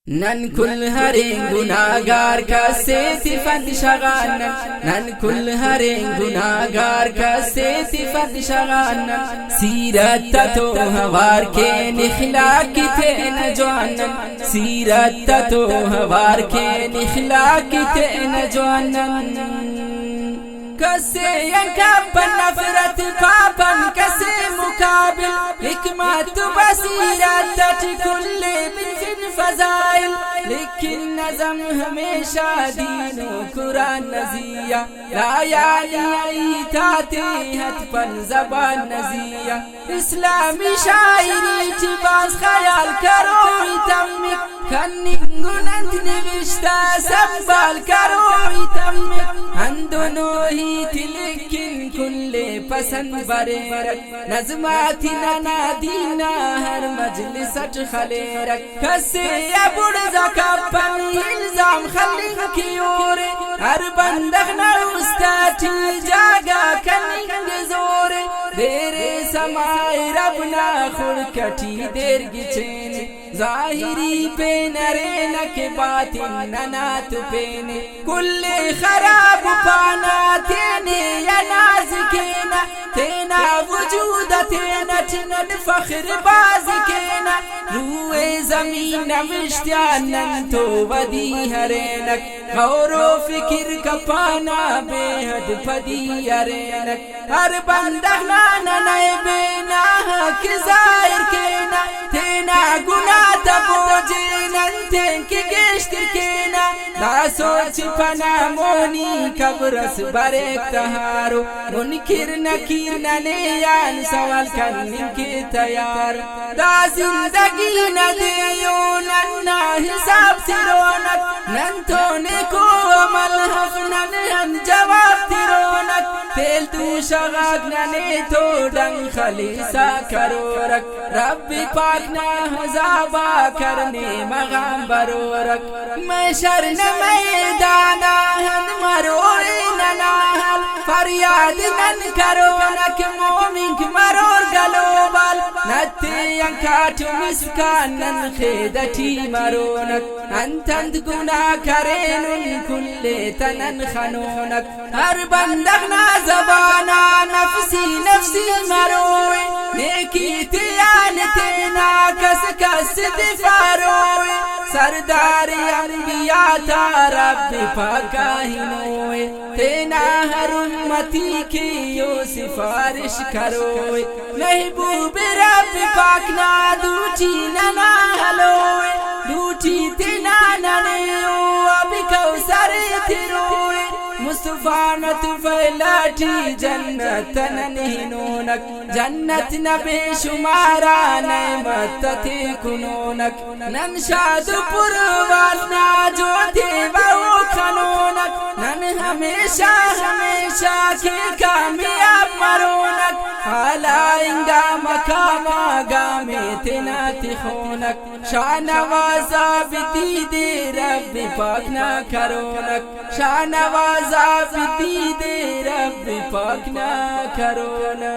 نن کل ہریں گناہگار کا صفت شغان نن کل ہریں گناہگار کا صفت شغان سیرت تو ہوار کے اخلاق تھے نجوان سیرت تو ہوار کے اخلاق تھے نجوان کسے ینکب نفرت پاپن کسے مقابل حکمت بصیرت تٹ کل من فضائل لیکن نظم ہمیشہ دین و قرآن نزیہ لا یعنی تاتیحت پن زبان نزیہ اسلامی شاعری چی باز خیال کروی تمک کننگنند نوشتا سنبال کروی تمک ہندونو ہی لیکن کل پسند بریرک نظماتی نانا دینا ہر مجلسٹ خلیرک کسے ابڑ زکاپن الزام خلق کی اور ہر بندغ نروستاتی جاگا کننگ زور دیرے سمائی ربنا خورکٹی دیر گچین ظاہری پہ نرینک باطن ننات پینے کل خراب پانا تینے یا نازکینا تینا وجود تینا چنن فخر بازکینا روئے زمین مشتیانن تو ودی ہرینک غور و فکر کا پانا بے حد پدی ہرینک ہر بندہ نانا نئے بینا حق ظاہر کینا تینا گناہ تبوجینن تینکی گشتر کینا نا سوچ پنا مونی کبرس بریک تہارو منکر نکیر ننیان سوال کرنے کے تیار دا زندگی ندیو ننا حساب تیرونک نن تونے کو عمل حفنن ہن جواب تیرونک تیل تو شغاق ننے تو ڈنگ خلیصہ کرورک رب پاک نا حضابہ کرنے مغام برورک میں شرن میدانا ہن مروری نناہل فریاد نن کرونک مومنک مرور گلوبال نتی انکاٹ مسکان نن خیدتی مرونک انتند گناہ کرینن کل تنن خنونک ہر بندغ نا زبانا نفسی نفسی مروی نیکی تیان تینا کس کس دفاروی سرداری انبیاء تا رب پاکا ہنوی تینا ہر امتی کی سفارش کروی محبوب رب پاک نا دوٹی ننا حلوی دوٹی تینا ننیو اب کوثر تیروی مصطفیٰ نت فیلاٹی جنت ننہنونک جنت نبی شمارا نعمت تی کنونک نن شاد پروالنا جو تی بہو خنونک نن ہمیشہ ہمیشہ کی کامیاب مرونک حالائنگا مقاما گامی تینا تخونک شانوازا بیتی دے رب پاک نا کرونک شانوازا بیتی دے رب پاک نا کرونا